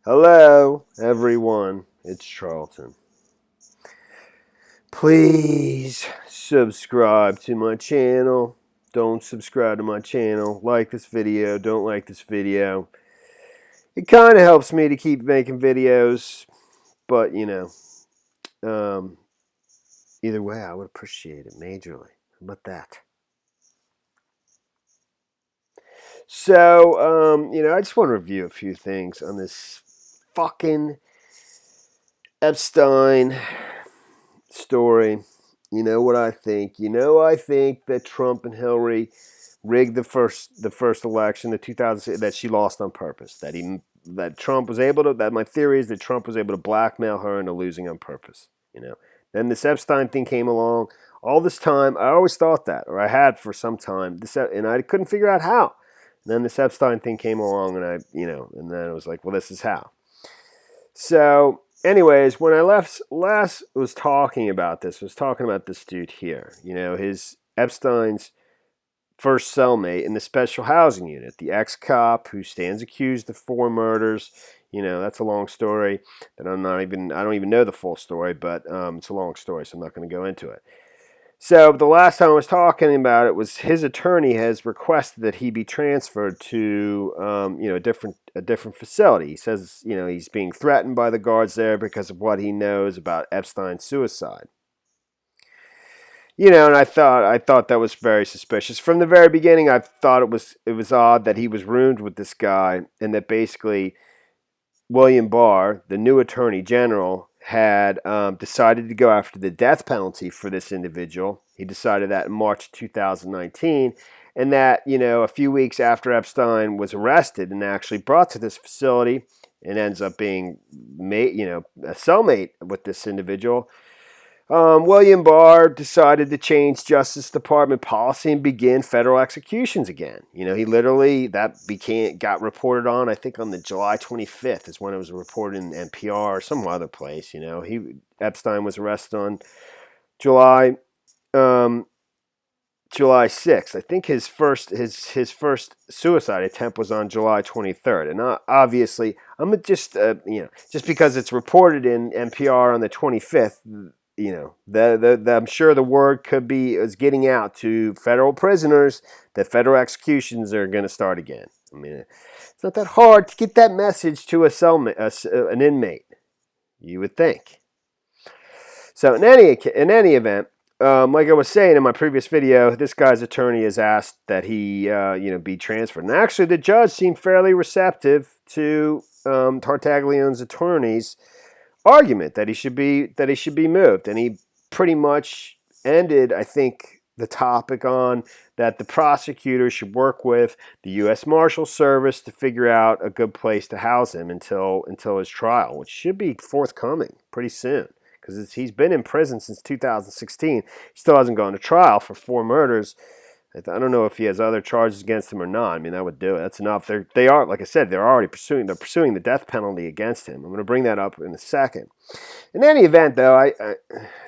Hello, everyone. It's Charlton. Please subscribe to my channel. Don't subscribe to my channel. Like this video. Don't like this video. It kind of helps me to keep making videos, but um, either way, I would appreciate it majorly. How about that? So, I just want to review a few things on this fucking Epstein story. You know what I think? I think that Trump and Hillary rigged the first election, the 2000, that she lost on purpose. That Trump was able to. That my theory is that Trump was able to blackmail her into losing on purpose. Then this Epstein thing came along. All this time, I always thought that, or I had for some time. And I couldn't figure out how. And then this Epstein thing came along, and and then it was like, well, this is how. So, anyways, when I last was talking about this dude here. His Epstein's first cellmate in the special housing unit, the ex-cop who stands accused of 4 murders. That's a long story that I don't even know the full story, but it's a long story, so I'm not going to go into it. So the last time I was talking about it was his attorney has requested that he be transferred to a different facility. He says he's being threatened by the guards there because of what he knows about Epstein's suicide. And I thought that was very suspicious from the very beginning. I thought it was odd that he was roomed with this guy, and that basically William Barr, the new attorney general, had decided to go after the death penalty for this individual. He decided that in March 2019, and that a few weeks after Epstein was arrested and actually brought to this facility and ends up being a cellmate with this individual. William Barr decided to change Justice Department policy and begin federal executions again. He literally, got reported on, I think on the July 25th is when it was reported in NPR or some other place. Epstein was arrested on July 6th. I think his first suicide attempt was on July 23rd. And obviously, I'm just because it's reported in NPR on the 25th, I'm sure the word is getting out to federal prisoners that federal executions are going to start again. It's not that hard to get that message to an inmate, you would think. So in any event, like I was saying in my previous video, this guy's attorney has asked that he be transferred, and actually the judge seemed fairly receptive to Tartaglione's attorney's argument that he should be moved, and he pretty much ended, I think, the topic on that the prosecutor should work with the U.S. Marshals Service to figure out a good place to house him until his trial, which should be forthcoming pretty soon, because he's been in prison since 2016. He still hasn't gone to trial for 4 murders. I don't know if he has other charges against him or not. That would do it. That's enough. They are, like I said, they're already pursuing the death penalty against him. I'm going to bring that up in a second. In any event, though, I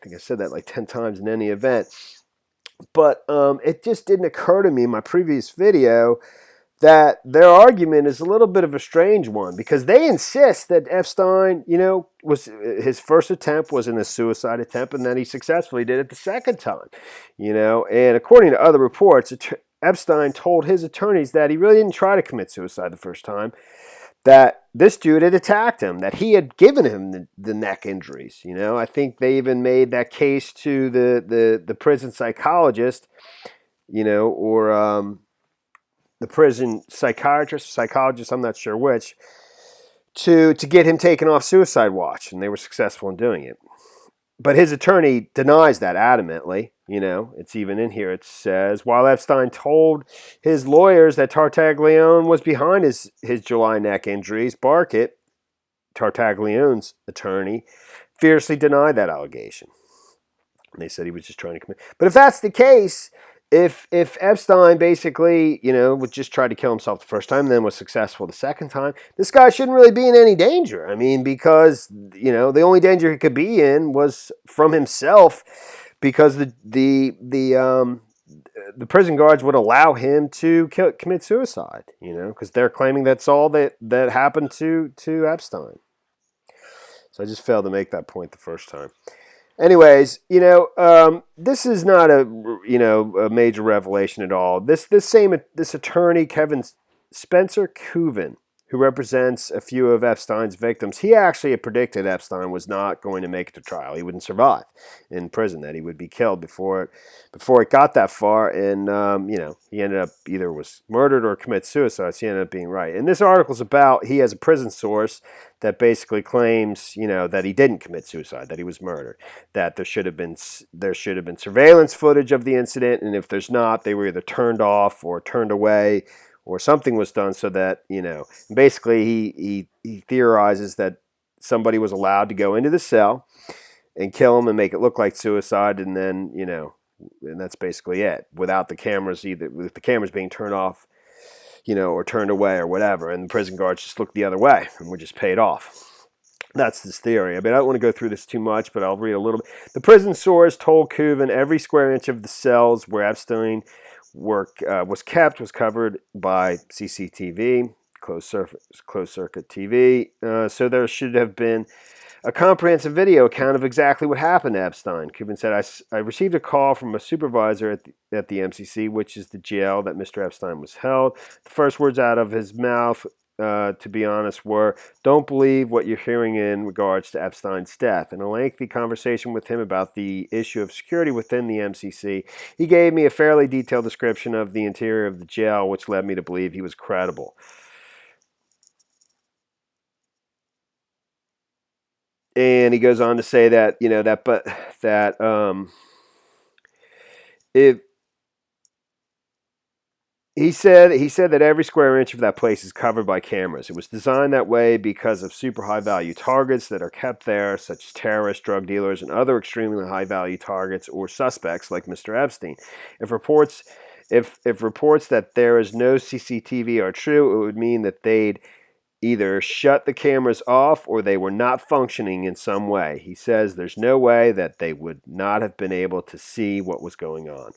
think I said that like 10 times in any event, but it just didn't occur to me in my previous video that their argument is a little bit of a strange one, because they insist that Epstein, was his first attempt was a suicide attempt, and then he successfully did it the second time, and according to other reports, Epstein told his attorneys that he really didn't try to commit suicide the first time, that this dude had attacked him, that he had given him the neck injuries. I think they even made that case to the prison psychologist, or the prison psychologist, I'm not sure which, to get him taken off suicide watch, and they were successful in doing it. But his attorney denies that adamantly. It's even in here. It says, while Epstein told his lawyers that Tartaglione was behind his July neck injuries, Barkett, Tartaglione's attorney, fiercely denied that allegation. And they said he was just trying to commit. But if that's the case, if Epstein basically, would just try to kill himself the first time and then was successful the second time, this guy shouldn't really be in any danger. Because, the only danger he could be in was from himself, because the the prison guards would allow him to commit suicide, because they're claiming that's all that happened to Epstein. So I just failed to make that point the first time. Anyways, this is not a major revelation at all. This attorney, Kevin Spencer Cooven, who represents a few of Epstein's victims, he actually had predicted Epstein was not going to make it to trial. He wouldn't survive in prison, that he would be killed before it got that far. And, he ended up either was murdered or commit suicide. So he ended up being right. And this article's about, he has a prison source that basically claims, that he didn't commit suicide, that he was murdered, that there should have been surveillance footage of the incident. And if there's not, they were either turned off or turned away, or something was done so that, basically he theorizes that somebody was allowed to go into the cell and kill him and make it look like suicide. And then, and that's basically it, without the cameras, either with the cameras being turned off, or turned away or whatever. And the prison guards just looked the other way and were just paid off. That's his theory. I mean, I don't want to go through this too much, but I'll read a little bit. The prison source told Cooven every square inch of the cells where Epstein was kept was covered by CCTV, closed circuit TV. So there should have been a comprehensive video account of exactly what happened to Epstein. Cooven said, I received a call from a supervisor at the MCC, which is the jail that Mr. Epstein was held. The first words out of his mouth, to be honest, were, "Don't believe what you're hearing in regards to Epstein's death." In a lengthy conversation with him about the issue of security within the MCC, he gave me a fairly detailed description of the interior of the jail, which led me to believe he was credible. And he goes on to say that, if he said that every square inch of that place is covered by cameras. It was designed that way because of super high value targets that are kept there, such as terrorists, drug dealers, and other extremely high value targets or suspects like Mr. Epstein. If reports that there is no CCTV are true, it would mean that they'd either shut the cameras off or they were not functioning in some way. He says there's no way that they would not have been able to see what was going on.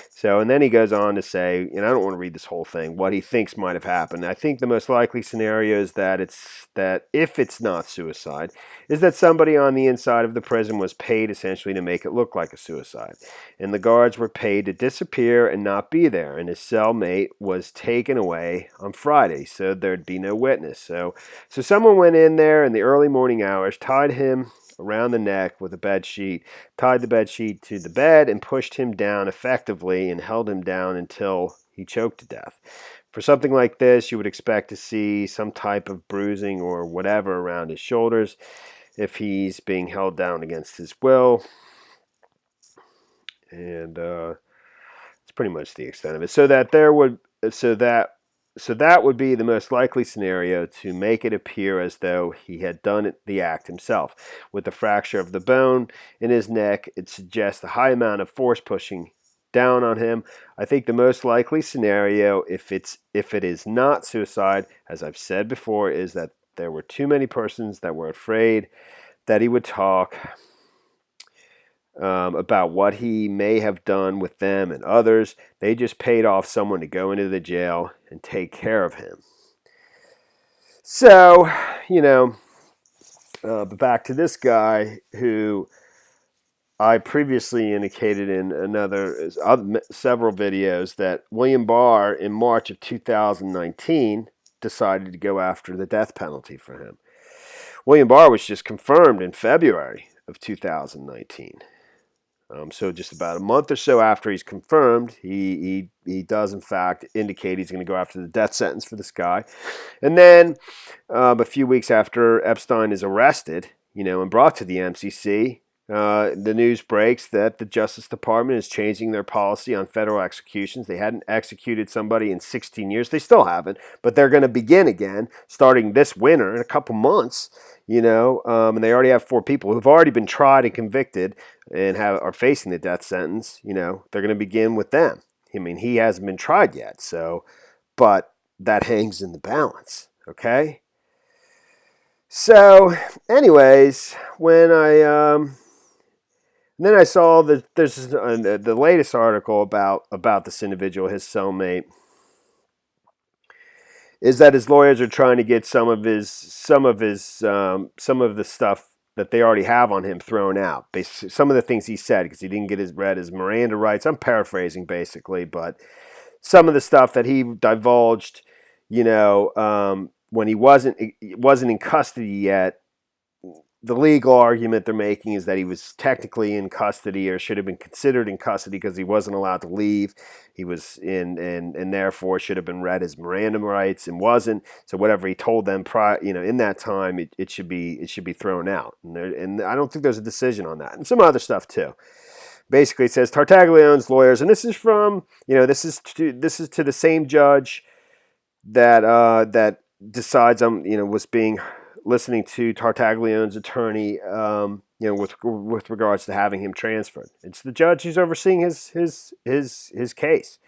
So, and then he goes on to say, and I don't want to read this whole thing, what he thinks might have happened. I think the most likely scenario is that if it's not suicide, is that somebody on the inside of the prison was paid essentially to make it look like a suicide. And the guards were paid to disappear and not be there. And his cellmate was taken away on Friday, so there'd be no witness. So someone went in there in the early morning hours, tied him around the neck with a bed sheet, tied the bed sheet to the bed, and pushed him down effectively and held him down until he choked to death. For something like this, you would expect to see some type of bruising or whatever around his shoulders if he's being held down against his will. And it's pretty much the extent of it. So that would be the most likely scenario to make it appear as though he had done the act himself. With the fracture of the bone in his neck, it suggests a high amount of force pushing down on him. I think the most likely scenario, if it is not suicide, as I've said before, is that there were too many persons that were afraid that he would talk about what he may have done with them and others. They just paid off someone to go into the jail and take care of him. So, but back to this guy who I previously indicated in several videos that William Barr in March of 2019 decided to go after the death penalty for him. William Barr was just confirmed in February of 2019. So just about a month or so after he's confirmed, he does in fact indicate he's going to go after the death sentence for this guy. And then a few weeks after Epstein is arrested, and brought to the MCC, the news breaks that the Justice Department is changing their policy on federal executions. They hadn't executed somebody in 16 years. They still haven't, but they're going to begin again starting this winter in a couple months. And they already have 4 people who've already been tried and convicted and are facing the death sentence. They're going to begin with them. I mean, he hasn't been tried yet, but that hangs in the balance, okay? So, anyways, and And then I saw that there's the latest article about this individual, his cellmate, is that his lawyers are trying to get some of the stuff that they already have on him thrown out. Basically, some of the things he said, because he didn't get his Miranda rights. I'm paraphrasing basically, but some of the stuff that he divulged, when he wasn't in custody yet. The legal argument they're making is that he was technically in custody, or should have been considered in custody, because he wasn't allowed to leave. He was in, and therefore should have been read his Miranda rights, and wasn't. So whatever he told them in that time, it should be thrown out. And I don't think there's a decision on that, and some other stuff too. Basically, it says Tartaglione's lawyers, and this is from this is to the same judge that decides was listening to Tartaglione's attorney, with regards to having him transferred. It's the judge who's overseeing his case.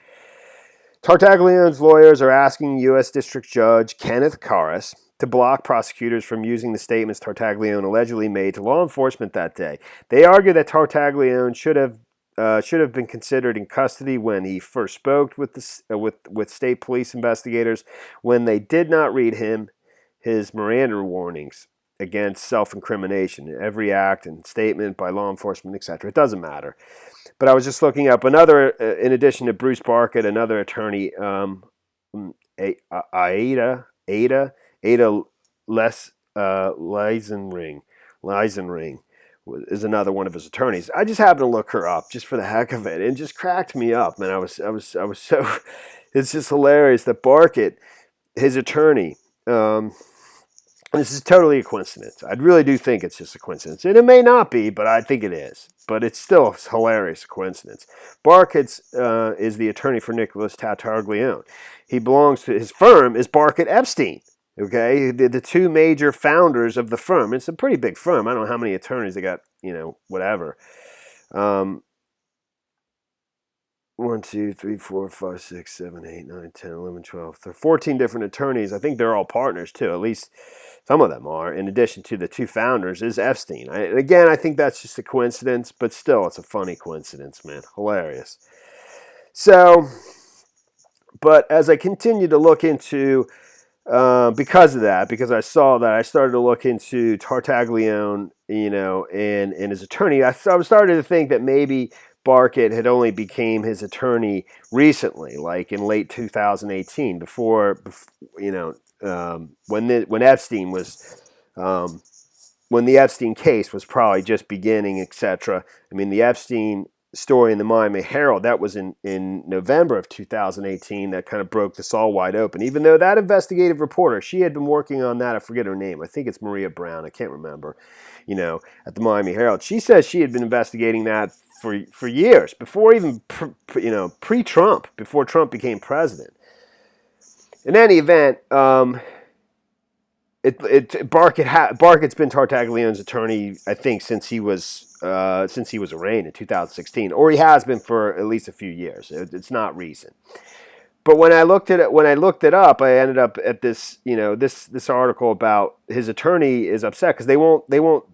Tartaglione's lawyers are asking U.S. District Judge Kenneth Karras to block prosecutors from using the statements Tartaglione allegedly made to law enforcement that day. They argue that Tartaglione should have been considered in custody when he first spoke with state police investigators, when they did not read him his Miranda warnings against self-incrimination, every act and statement by law enforcement, etc. It doesn't matter. But I was just looking up another, in addition to Bruce Barkett, another attorney, Ada Leisenring is another one of his attorneys. I just happened to look her up just for the heck of it, and it just cracked me up, man. I was so, it's just hilarious that Barkett, his attorney, this is totally a coincidence. I really do think it's just a coincidence. And it may not be, but I think it is. But it's still a hilarious coincidence. Barkett is the attorney for Nicholas Tartaglione. He belongs to, his firm is Barkett Epstein. Okay, the two major founders of the firm. It's a pretty big firm. I don't know how many attorneys they got, whatever. 1, 2, 3, 4, 5, 6, 7, 8, 9, 10, 11, 12. There are 14 different attorneys. I think they're all partners too. At least some of them are. In addition to the two founders is Epstein. Again, I think that's just a coincidence, but still, it's a funny coincidence, man. Hilarious. So, but as I continue to look into, because of that, because I saw that, I started to look into Tartaglione, and his attorney. I was starting to think that maybe Barkett had only became his attorney recently, like in late 2018, before when Epstein was, when the Epstein case was probably just beginning, etc. I mean, the Epstein story in the Miami Herald, that was in November of 2018, that kind of broke this all wide open. Even though that investigative reporter, she had been working on that, I forget her name, I think it's Maria Brown, I can't remember, at the Miami Herald. She says she had been investigating that for years, before even pre-Trump, before Trump became president. In any event, Barkett's been Tartaglione's attorney, I think, since he was arraigned in 2016, or he has been for at least a few years. It's not recent. But when I looked it up, I ended up at this this article about his attorney is upset because they won't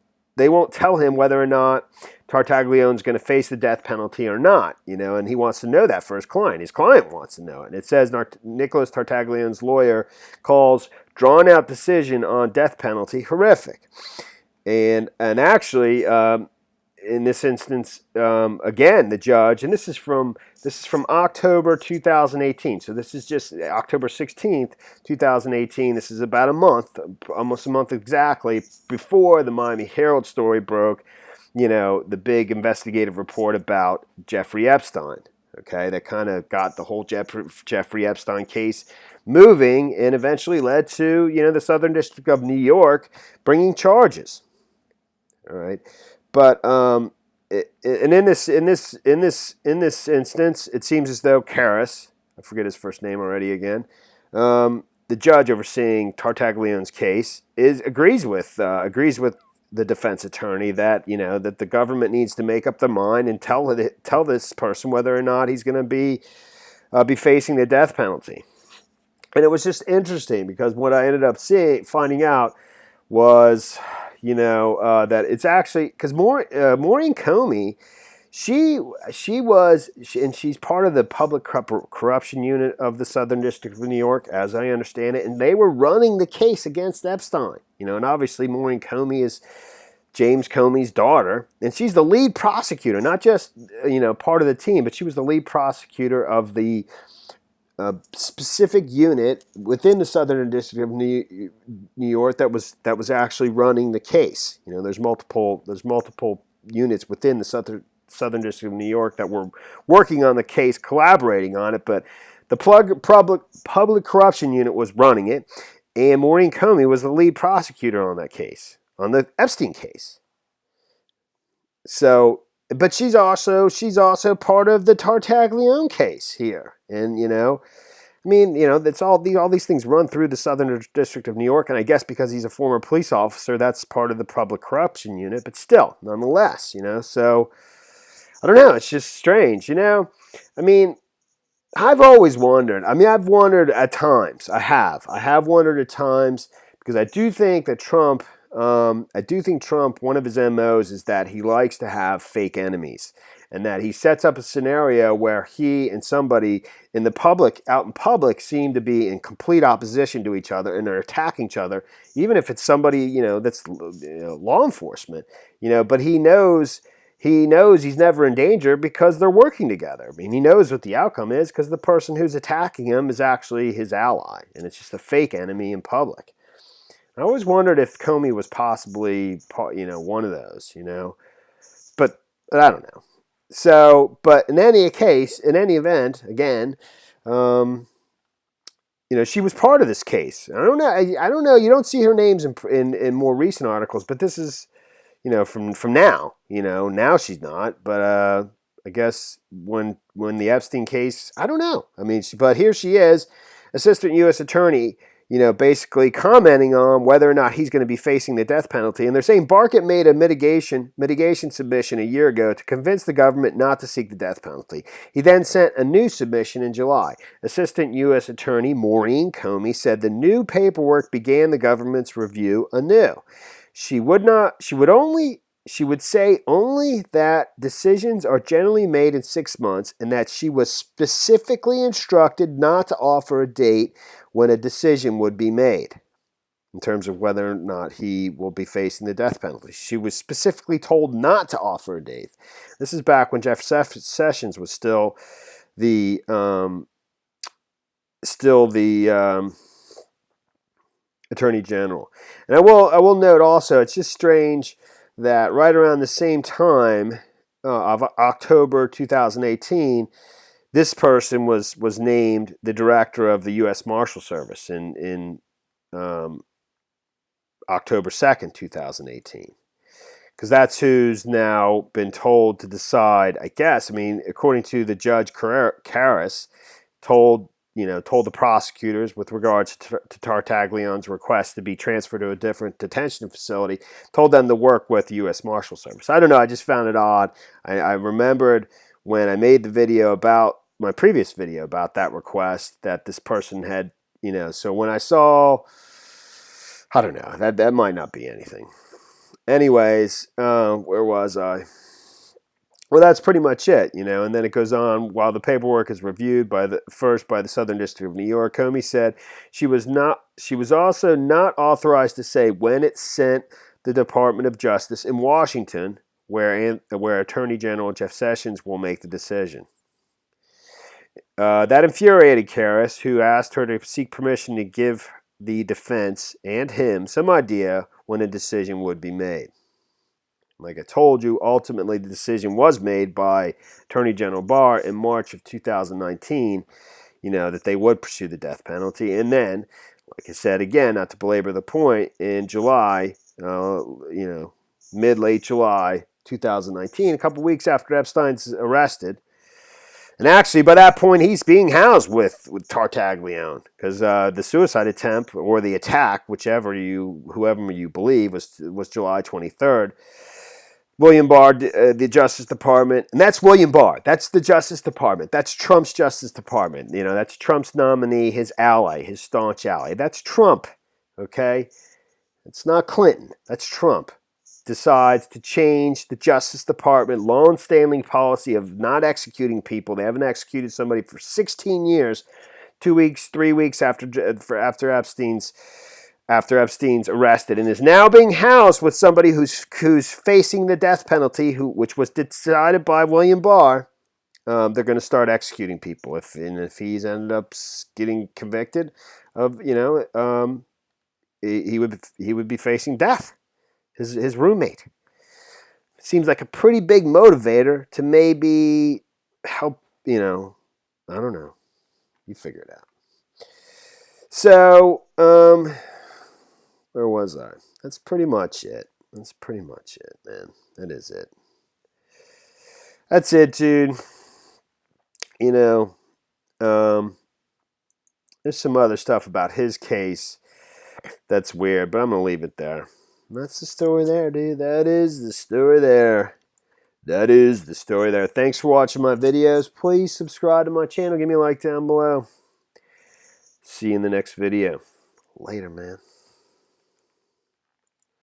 tell him whether or not Tartaglione's going to face the death penalty or not, and he wants to know that for his client. His client wants to know it. And it says Nicholas Tartaglione's lawyer calls drawn-out decision on death penalty horrific. And actually, in this instance, again, the judge, and this is from October 2018. So this is just October 16th, 2018. This is about a month, almost a month exactly, before the Miami Herald story broke, the big investigative report about Jeffrey Epstein. Okay, that kind of got the whole Jeffrey Epstein case moving, and eventually led to the Southern District of New York bringing charges. All right, but and in this instance, it seems as though Karras, I forget his first name already again, the judge overseeing Tartaglione's case, agrees with the defense attorney that that the government needs to make up their mind and tell this person whether or not he's going to be facing the death penalty. And it was just interesting because what I ended up finding out was, that it's actually because Maureen Comey, and she's part of the public corruption unit of the Southern District of New York, as I understand it, and they were running the case against Epstein. And obviously Maureen Comey is James Comey's daughter, and she's the lead prosecutor, not just part of the team, but she was the lead prosecutor of the specific unit within the Southern District of New York that was actually running the case. There's multiple units within the Southern District of New York that were working on the case, collaborating on it, but the public corruption unit was running it, and Maureen Comey was the lead prosecutor on that case, on the Epstein case. So, but she's also part of the Tartaglione case here, and that's all these things run through the Southern District of New York, and I guess because he's a former police officer, that's part of the public corruption unit. But still, nonetheless, so I don't know. It's just strange, I've always wondered. I've wondered at times. I have wondered at times because I do think that Trump. One of his MOs is that he likes to have fake enemies, and that he sets up a scenario where he and somebody out in public, seem to be in complete opposition to each other and are attacking each other, even if it's somebody, that's law enforcement, but he knows he's never in danger because they're working together. He knows what the outcome is because the person who's attacking him is actually his ally, and it's just a fake enemy in public. I always wondered if Comey was possibly, one of those, but I don't know. So, but in any event, again, she was part of this case. I don't know. You don't see her names in more recent articles, but this is, from now. Now she's not. But I guess when the Epstein case, I don't know. But here she is, Assistant U.S. Attorney. Basically commenting on whether or not he's going to be facing the death penalty. And they're saying Barkett made a mitigation submission a year ago to convince the government not to seek the death penalty. He then sent a new submission in July. Assistant U.S. Attorney Maureen Comey said the new paperwork began the government's review anew. She would say only that decisions are generally made in 6 months, and that she was specifically instructed not to offer a date when a decision would be made in terms of whether or not he will be facing the death penalty. She was specifically told not to offer a date. This is back when Jeff Sessions was still the Attorney General. And I will note also, it's just strange that right around the same time of October 2018, this person was named the director of the U.S. Marshal Service in October 2nd, 2018. Because that's who's now been told to decide, I guess. According to the Judge Karras, told the prosecutors with regards to Tartaglione's request to be transferred to a different detention facility, told them to work with the U.S. Marshal Service. I don't know. I just found it odd. I remembered when I made the video about my previous video about that request that this person had, so when I saw, I don't know, that might not be anything. Anyways, where was I? Well, that's pretty much it, and then it goes on. While the paperwork is reviewed by the Southern District of New York, Comey said she was also not authorized to say when it sent the Department of Justice in Washington, where Attorney General Jeff Sessions will make the decision. That infuriated Karras, who asked her to seek permission to give the defense and him some idea when a decision would be made. Like I told you, ultimately the decision was made by Attorney General Barr in March of 2019, that they would pursue the death penalty. And then, like I said again, not to belabor the point, in July, mid-late July 2019, a couple weeks after Epstein's arrested, and actually, by that point, he's being housed with Tartaglione because the suicide attempt or the attack, whoever you believe, was July 23rd. William Barr, the Justice Department, and that's William Barr. That's the Justice Department. That's Trump's Justice Department. That's Trump's nominee, his ally, his staunch ally. That's Trump, okay? It's not Clinton. That's Trump. Decides to change the Justice Department long-standing policy of not executing people. They haven't executed somebody for 16 years, 2 weeks, 3 weeks after Epstein's arrested, and is now being housed with somebody who's facing the death penalty, which was decided by William Barr. They're going to start executing people if he's ended up getting convicted of, he would be facing death. His roommate. Seems like a pretty big motivator to maybe help, I don't know. You figure it out. So, where was I? That's pretty much it. That's pretty much it, man. That is it. That's it, dude. There's some other stuff about his case that's weird, but I'm going to leave it there. That's the story there, dude. That is the story there. That is the story there. Thanks for watching my videos. Please subscribe to my channel. Give me a like down below. See you in the next video. Later, man.